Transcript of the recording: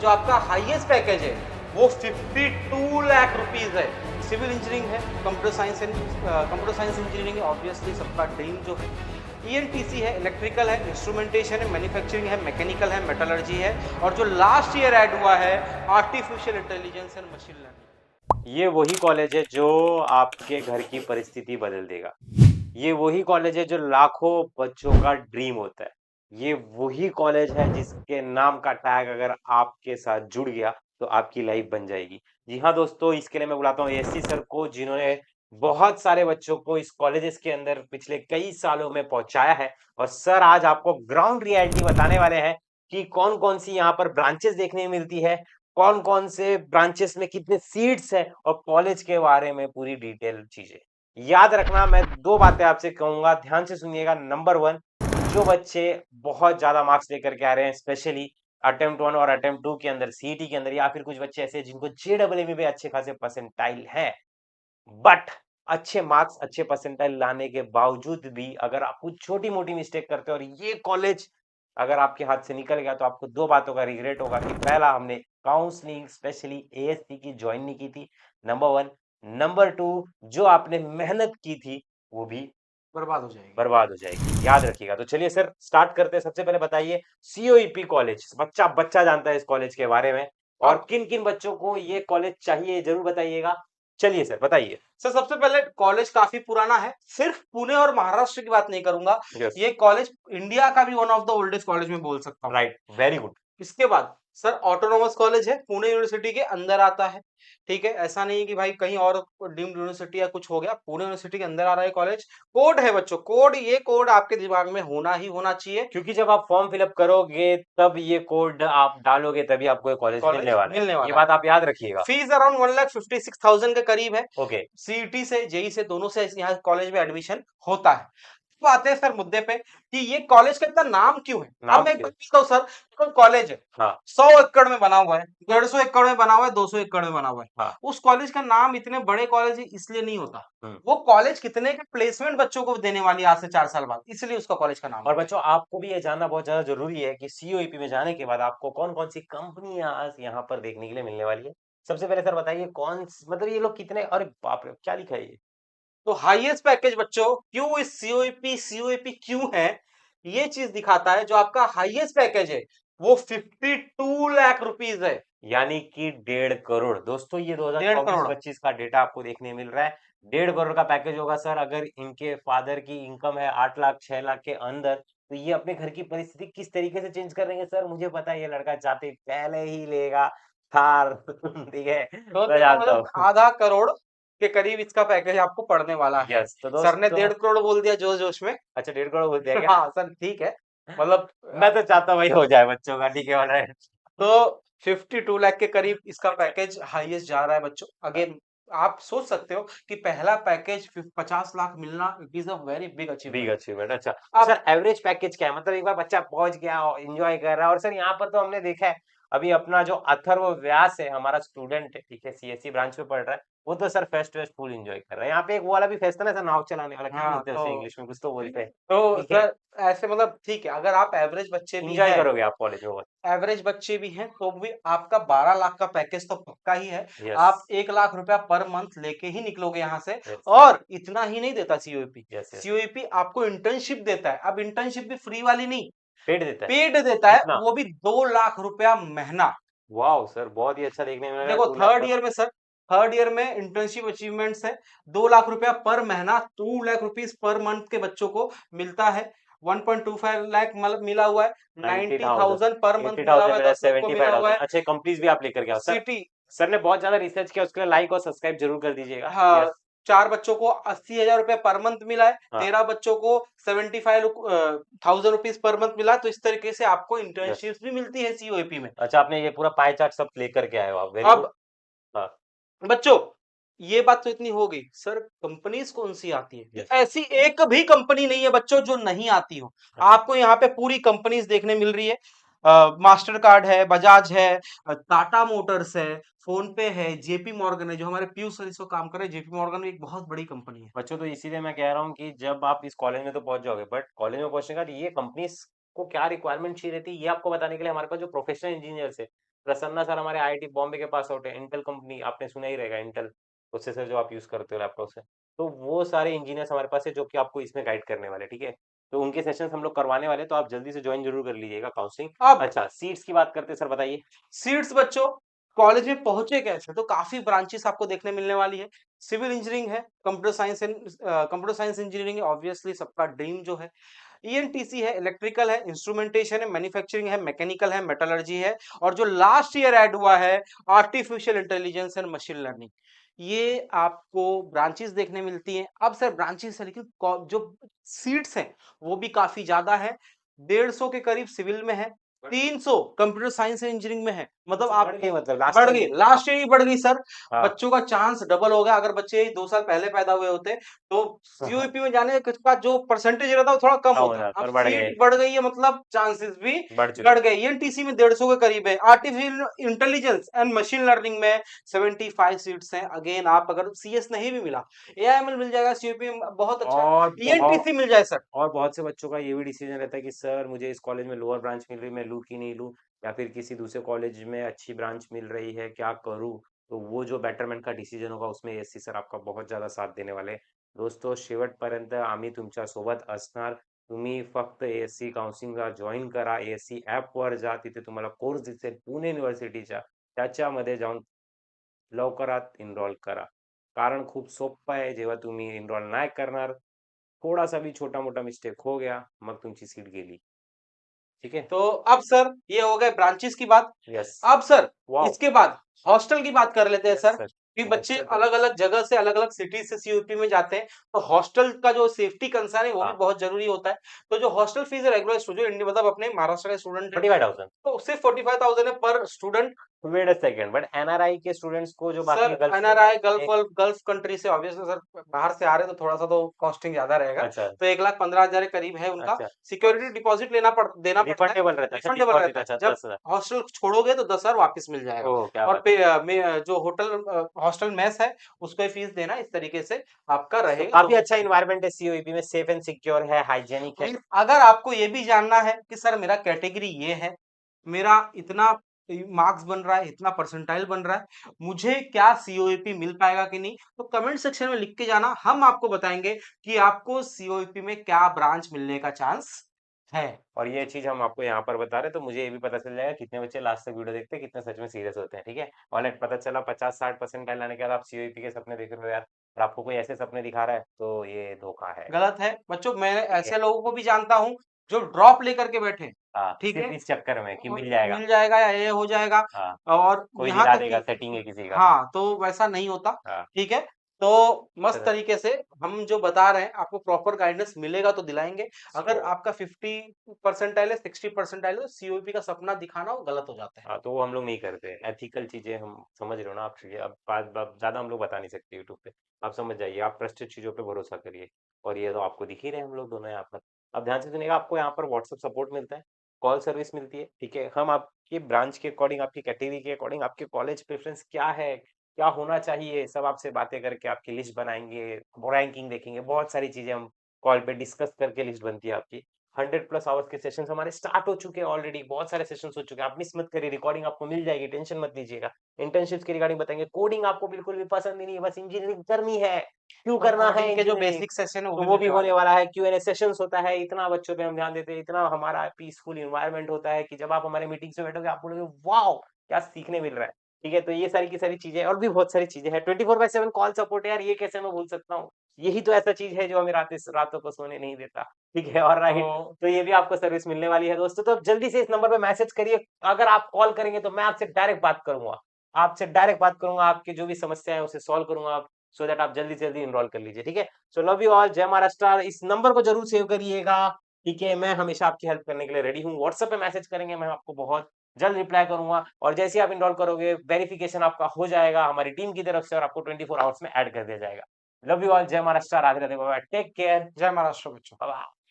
जो आपका highest package है वो 52 लाख रुपीस है। सिविल इंजीनियरिंग है, कंप्यूटर साइंस इंजीनियरिंग है, ऑब्वियसली सबका ड्रीम जो है। ईएनटीसी है, इलेक्ट्रिकल है, इंस्ट्रूमेंटेशन है, मैन्युफैक्चरिंग है, मैकेनिकल है, मेटलर्जी है, और जो लास्ट ईयर ऐड हुआ है artificial intelligence and machine learning. ये वही कॉलेज है जो आपके घर की परिस्थिति बदल देगा। ये वही कॉलेज है जो लाखों बच्चों का ड्रीम होता है। ये वही कॉलेज है जिसके नाम का टैग अगर आपके साथ जुड़ गया तो आपकी लाइफ बन जाएगी। जी हाँ दोस्तों, इसके लिए मैं बुलाता हूँ एससी सर को, जिन्होंने बहुत सारे बच्चों को इस कॉलेजेस के अंदर पिछले कई सालों में पहुंचाया है। और सर आज आपको ग्राउंड रियलिटी बताने वाले हैं कि कौन कौन सी यहाँ पर ब्रांचेस देखने मिलती है, कौन कौन से ब्रांचेस में कितने सीट्स हैं, और कॉलेज के बारे में पूरी डिटेल चीजें। याद रखना, मैं दो बातें आपसे कहूंगा, ध्यान से सुनिएगा। नंबर वन, जो बच्चे बहुत ज्यादा मार्क्स लेकर के आ रहे हैं, स्पेशली अटेम्प्ट 1 और अटेम्प्ट 2 के अंदर, सीईटी के अंदर, या फिर कुछ बच्चे ऐसे जिनको जेडब्ल्यू में भी अच्छे खासे परसेंटाइल हैं, बट अच्छे मार्क्स अच्छे परसेंटाइल लाने के बावजूद भी अगर आप कुछ छोटी मोटी मिस्टेक करते हो और ये कॉलेज अगर आपके हाथ से निकल गया, तो आपको दो बातों का रिग्रेट होगा कि पहला, हमने काउंसलिंग स्पेशली एएससी की ज्वाइन नहीं की थी, नंबर वन। नंबर टू, जो आपने मेहनत की थी वो भी बर्बाद हो जाएगी। बर्बाद हो जाएगी, याद रखिएगा। तो चलिए सर स्टार्ट करते हैं। सबसे पहले बताइए, सीओईपी कॉलेज, बच्चा बच्चा जानता है इस कॉलेज के बारे में, और अब किन किन बच्चों को ये कॉलेज चाहिए जरूर बताइएगा। चलिए सर बताइए। सर सबसे पहले कॉलेज काफी पुराना है, सिर्फ पुणे और महाराष्ट्र की बात नहीं करूंगा, यस, ये कॉलेज इंडिया का भी one of the oldest college में बोल सकता हूँ। Right, very good. इसके बाद सर ऑटोनोमस कॉलेज है, पुणे यूनिवर्सिटी के अंदर आता है। ठीक है, ऐसा नहीं है कि भाई कहीं और डीम्ड यूनिवर्सिटी या कुछ हो गया, पुणे यूनिवर्सिटी के अंदर आ रहा है कॉलेज। कोड है बच्चों, कोड, ये कोड आपके दिमाग में होना ही होना चाहिए। क्योंकि जब आप फॉर्म फिलअप करोगे तब ये कोड आप डालोगे, तभी आपको ये कॉलेज मिलने कॉलेज वाला है। मिलने ये वाला है। बात आप याद रखिएगा। फीस अराउंड 1,56,000 के करीब है। ओके। सीईटी से, जेई से, दोनों से यहाँ कॉलेज में एडमिशन होता है। तो आते हैं सर मुद्दे पे कि ये कॉलेज का इतना नाम क्यों है। अब नाम मैं एक क्या? बात पूछता हूँ सर, कोई कॉलेज है हाँ 100 एकड़ में बना हुआ है, 150 एकड़ में बना हुआ है, 200 एकड़ में बना हुआ है, हाँ। उस कॉलेज का नाम इतने बड़े कॉलेज इसलिए नहीं होता। हम्म। वो कॉलेज कितने के प्लेसमेंट बच्चों को देने वाली है आज से 4 साल बाद, इसलिए उसका कॉलेज का नाम और होता है। बच्चों, आपको भी ये जानना बहुत ज्यादा जरूरी है कि सीओईपी में जाने के बाद आपको कौन कौन सी कंपनियां आज यहाँ पर देखने के लिए मिलने वाली है। सबसे पहले सर बताइए, मतलब ये लोग कितने, अरे बाप रे क्या लिखा है ये। तो हाईएस्ट पैकेज बच्चों क्यों इस सीओईपी क्यों है, ये चीज दिखाता है। जो आपका हाईएस्ट पैकेज है वो 52 लाख रुपीस है। यानी कि 1.5 करोड़। दोस्तों ये 1.5 करोड़। 2024-25 का डेटा आपको देखने मिल रहा है। 1.5 करोड़ का पैकेज होगा सर। अगर इनके फादर की इनकम है 8 लाख 6 लाख के अंदर, तो ये अपने घर की परिस्थिति किस तरीके से चेंज करेंगे सर, मुझे पता है। ये लड़का चाहते पहले ही लेगा थार ठीक है, तो मैं देखो जानता मतलब हूँ। आधा करोड़ के करीब इसका पैकेज आपको पड़ने वाला है। यस तो सर ने दोस्तों, 1.5 करोड़ बोल दिया जोश जोश में। अच्छा 1.5 करोड़ बोल दिया क्या? हाँ सर ठीक है, मतलब मैं तो चाहता हूँ वही हो जाए बच्चों का, ठीक है ऑलराइट। तो 52 लाख के करीब इसका पैकेज हाईएस्ट जा रहा है बच्चों। अगेन आप सोच सकते हो कि पहला पैकेज 50 लाख मिलना, it is a very big big achievement. Achievement. अच्छा अब सर, एवरेज पैकेज क्या है? मतलब एक बार बच्चा पहुंच गया और एंजॉय कर रहा है, और सर यहाँ पर तो हमने देखा है अभी अपना जो अथर्व व्यास है, हमारा स्टूडेंट है, ठीक है, सीएससी ब्रांच में पढ़ रहा है, वो तो सर फेस्ट वेस्ट फुल एंजॉय कर रहा है। यहाँ पे एक वो वाला भी फेस्ट है ना सर, नाव चलाने वाला, क्या हाँ बोलते हैं उसे इंग्लिश में, कुछ तो बोलते हैं, ठीक है। सर ऐसे मतलब ठीक है, अगर आप एवरेज बच्चे भी इंजॉय हैं, करोगे आप कॉलेज में बहुत। एवरेज बच्चे भी हैं तो भी आपका 12 लाख का पैकेज तो पक्का ही है। यस आप 1 लाख रुपया पर मंथ लेके ही निकलोगे यहाँ से। यस और इतना ही नहीं देता सीओईपी, यस यस। सीओईपी आपको इंटर्नशिप देता है। अब इंटर्नशिप भी फ्री वाली नहीं, पेड देता है? पेड देता है, कितना? वो भी 2 लाख रुपया महीना। वाह सर, बहुत ही अच्छा देखने में लगा, देखो 2 लाख थर्ड का। ईयर में सर, थर्ड ईयर में इंटर्नशिप अचीवमेंट्स है, 2 लाख रुपया पर महीना, 2 लाख रुपीज पर मंथ के बच्चों को मिलता है। 1.25 लाख मतलब मिला हुआ है, 90,000, 90,000 पर मंथ मिला 80,000 हुआ है, प्लस 10 लोग को मिला हुआ 75,000। है। अच्छे कंपनीज भी आप लेकर के आओ सर। सिटी, सर ने बहुत ज्यादा रिसर्च किया, उसके लिए लाइक और सब्सक्राइब जरूर कर दीजिएगा। हाँ, यस। 4 बच्चों को 80,000 रुपए पर मंथ मिला है, हाँ। 13 बच्चों को 75,000 रुपीज पर मंथ मिला है। तो इस तरीके से आपको यस। इंटर्नशिप्स भी मिलती है सीओईपी में। अच्छा, आपने ये पूरा पाई चार्ट सब लेकर के आए हो आप, वेरी गुड। अब हाँ। बच्चों, ये बात तो इतनी हो गई सर, कंपनीज कौन सी आती है। यस। ऐसी एक भी कंपनी नहीं है बच्चों जो नहीं आती हो। अच्छा। आपको यहाँ पे पूरी कंपनीज देखने मिल रही है। मास्टर कार्ड है, बजाज है, टाटा मोटर्स है, फोन पे है, जेपी मॉर्गन है, जो हमारे पीयूष सर इसको काम कर रहे हैं। जेपी मॉर्गन भी एक बहुत बड़ी कंपनी है। बच्चों, तो इसीलिए मैं कह रहा हूँ कि जब आप इस कॉलेज में तो पहुंच जाओगे, बट कॉलेज में पहुंचने का ये कंपनीज को क्या रिक्वायरमेंट चाहिए रहती है, ये आपको बताने के लिए हमारे पास जो प्रोफेशनल इंजीनियर्स है, प्रसन्ना सर हमारे आईआईटी बॉम्बे के पास आउट है, इंटेल कंपनी आपने सुना ही रहेगा, इंटेल प्रोसेसर जो आप यूज करते हो लैपटॉप से। तो वो सारे इंजीनियर्स हमारे पास है जो कि आपको इसमें गाइड करने वाले, ठीक है। तो उनके सेशंस हम लोग करवाने वाले, तो आप जल्दी से ज्वाइन जरूर कर लीजिएगा काउंसलिंग। अब अच्छा, सीट्स की बात करते हैं सर, बताइए। सीट्स बच्चों, कॉलेज में पहुंचे कैसे, तो काफी ब्रांचेस आपको देखने मिलने वाली है। सिविल इंजीनियरिंग है, कंप्यूटर साइंस इंजीनियरिंग है, ऑब्वियसली सबका ड्रीम जो है। ईएनटीसी है, इलेक्ट्रिकल है, इंस्ट्रूमेंटेशन है, मैन्युफैक्चरिंग है, मैकेनिकल है, मेटलर्जी है, और जो लास्ट ईयर ऐड हुआ है artificial intelligence and machine learning. ये आपको ब्रांचेस देखने मिलती हैं। अब सर ब्रांचेस है, लेकिन जो सीट्स हैं वो भी काफी ज्यादा है। 150 के करीब सिविल में है, 300 कंप्यूटर साइंस एंड इंजीनियरिंग में है। मतलब आप बढ़ गए, मतलब लास्ट बढ़ गई, लास्ट ईयर ही बढ़ गई सर। हाँ। बच्चों का चांस डबल हो गया। अगर बच्चे 2 साल पहले पैदा हुए होते तो सीयूईपी में जाने का जो परसेंटेज रहता वो थोड़ा कम कम हो होता। जाता, अब और बढ़ गए, सीट बढ़ गई है, मतलब चांसेस भी बढ़ चुके। बढ़ गए। ईएनटीसी में 150 के करीब है, artificial intelligence and machine learning में 75 सीट्स हैं। अगेन आप अगर सीएस नहीं भी मिला, एआईएमएल मिल जाएगा, सीयूईपी में बहुत अच्छा है, और बहुत ईएनटीसी मिल जाए सर। और बहुत से बच्चों का ये भी डिसीजन रहता है कि सर मुझे इस कॉलेज में लोअर ब्रांच मिल रही है, मैं लूँ कि नहीं लूँ, या फिर किसी दूसरे कॉलेज में अच्छी ब्रांच मिल रही है, क्या करूँ? तो वो जो बेटरमेंट का डिसिजन होगा उसमें एएससी सर आपका बहुत ज़्यादा साथ देने वाले हैं। दोस्तों, शेवटपर्यंत आम्ही तुमच्या सोबत असणार. तुम्ही फक्त एएससी काउन्सिलिंगला जॉइन करा. एएससी ॲपवर जा, तिथे तुम्हाला कोर्स दिसेल पुणे युनिव्हर्सिटीच्या. त्याच्यामध्ये जाऊन लवकरात एनरोल करा. कारण खूप सोपं आहे. जेव्हा तुम्ही एनरोल नाही करणार, थोड़ा-सा भी छोटा-मोटा मिस्टेक हो गया, मग तुमची सीट गेली. ठीक है? तो अब सर ये हो गए ब्रांचेस की बात। यस। अब सर वाओ! इसके बाद हॉस्टल की बात कर लेते हैं यस सर, सर। कि बच्चे हॉस्टल का अलग-अलग जगह से, अलग-अलग सिटी से सीयूपी में जाते हैं, तो हॉस्टल का जो सेफ्टी कंसर्न है वो भी हाँ, बहुत ज़रूरी होता है। तो जो हॉस्टल फीस है रेगुलर जो इंडिया मतलब अपने महाराष्ट्र के स्टूडेंट हैं, 45,000। तो सिर्फ 45,000 है पर student. Wait a second, but NRI के स्टूडेंट्स को जो बाकी सर गल्फ में एनआरआई एक गल्फ कंट्री से ऑब्वियसली सर बाहर से आ रहे हैं, तो थोड़ा-सा तो कॉस्टिंग ज़्यादा रहेगा। अच्छा, तो 1,15,000 के करीब है उनका। अच्छा। सिक्योरिटी डिपॉजिट देना पड़ता है, रिफंडेबल रहता है, अच्छा रिफंडेबल डिपॉज़िट, रहता है। अच्छा जब 10,000। हॉस्टल छोड़ोगे तो 10,000 वापस मिल जाएगा। ओह! क्या और बात है। जो हॉस्टल मेस है उसको फीस देना, इस तरीके से आपका तो रहेगा काफ़ी दोनों अच्छा तरीके। एनवायरनमेंट है सीओईपी में, सेफ एंड सिक्योर है, हाइजीनिक है। अगर आपको ये भी जानना है कि सर मेरा कैटेगरी ये है, मेरा इतना मार्क्स बन रहा है, इतना परसेंटाइल बन रहा है, मुझे क्या सीओईपी मिल पाएगा कि नहीं, तो कमेंट सेक्शन में लिख के जाना। हम आपको बताएंगे कि आपको सीओईपी में क्या ब्रांच मिलने का चांस है। और ये चीज़ हम आपको यहाँ पर बता रहे हैं, तो मुझे ये भी पता चल जाएगा कितने बच्चे लास्ट तक वीडियो देखते हैं, कितने सच में सीरियस होते हैं, ठीक है? ऑलराइट, पता चला 50-60 परसेंटाइल लाने के बाद आप सीओईपी के सपने देख रहे हो यार, और आपको कोई ऐसे सपने दिखा रहा है, तो ये धोखा है, गलत है बच्चों, मैं ठीक है? ऐसे लोगों को भी जानता हूँ जो ड्रॉप लेकर के बैठे, हाँ, ठीक सिर्फ़ है, इस चक्कर में कि और मिल जाएगा। मिल जाएगा या ये हो जाएगा। हाँ, और कोई यहाँ दिला तक देगा, कि सेटिंग है किसी का। हाँ, तो वैसा नहीं होता, हाँ, ठीक है। तो मस्त चलो, तरीके से हम जो बता रहे हैं आपको प्रॉपर गाइडेंस मिलेगा तो दिलाएंगे। अगर सो आपका 50 परसेंटाइल है, 60 परसेंटाइल है, सीओपी का सपना दिखाना वो गलत हो जाता है। हाँ, तो वो हम लोग नहीं करते। एथिकल चीज़ें हम समझ रहे हो ना आप, चीज़ें अब बात बात ज़्यादा हम लोग बता नहीं सकते यूट्यूब पे। आप समझ जाइए, आप ट्रस्टेड चीज़ों पे भरोसा करिए, और ये तो आपको दिख ही रहे हैं हम लोग दोनों यहाँ पर। अब ध्यान से सुनिएगा, आपको यहाँ पर व्हाट्सएप सपोर्ट मिलता है, कॉल सर्विस मिलती है, ठीक है? हम आपके ब्रांच के अकॉर्डिंग, आपकी कैटेगरी के अकॉर्डिंग, आपके कॉलेज प्रेफ़रेंस क्या है, क्या होना चाहिए, सब आपसे बातें करके आपकी लिस्ट बनाएँगे, रैंकिंग देखेंगे, बहुत सारी चीज़ें हम कॉल पे डिस्कस करके लिस्ट बनती है आपकी। 100 प्लस आवर्स के सेशंस हमारे स्टार्ट हो चुके हैं ऑलरेडी, बहुत सारे सेशंस हो चुके हैं, आप मिस मत करिए, रिकॉर्डिंग आपको मिल जाएगी, टेंशन मत लीजिएगा। इंटर्नशिप्स की रिगार्डिंग बताएँगे, कोडिंग आपको बिल्कुल भी पसंद ही नहीं है, बस इंजीनियरिंग करनी है, क्यों और करना है कोडिंग के जो इंजीनियरिंग? बेसिक सेशन है वो तो भी वो भी मिलने वाले होने हैं। वाला है, क्यू&ए सेशंस होता है, इतना बच्चों पे हम ध्यान देते हैं, इतना हमारा पीसफुल एनवायरनमेंट होता है कि जब आप हमारे मीटिंग्स में बैठोगे, आप बोलोगे वाओ! क्या सीखने मिल रहा है। ठीक है? तो ये सारी की सारी चीज़ें और भी बहुत सारी चीज़ें हैं, 24/7 कॉल सपोर्ट है यार, ये कैसे मैं भूल सकता हूँ? यही तो ऐसा चीज़ है जो हमें रातों को सोने नहीं देता। ठीक है? और राइट, तो तो ये भी आपको सर्विस मिलने वाली है दोस्तों, तो जल्दी से इस नंबर पे मैसेज करिए। अगर आप कॉल करेंगे तो मैं आपसे डायरेक्ट बात करूँगा। आपसे डायरेक्ट बात करूँगा, आपकी जो भी समस्या है उसे सॉल्व करूँगा, सो दैट आप जल्दी से जल्दी एनरोल कर लीजिए, ठीक है? सो लव यू ऑल, जय महाराष्ट्र। इस नंबर को ज़रूर सेव करिएगा, ठीक है? मैं हमेशा आपकी हेल्प करने के लिए रेडी हूँ। व्हाट्सएप पे मैसेज करेंगे, मैं आपको बहुत जल्द रिप्लाई करूँगा, और जैसे ही आप एनरोल करोगे, वेरिफिकेशन आपका हो जाएगा हमारी टीम की तरफ से, और आपको 24 आवर्स में ऐड कर दिया जाएगा। लव यू ऑल, जय Maharashtra, Radhe Radhe, bye-bye, take care, जय महाराष्ट्र बच्चों। बाय-बाय।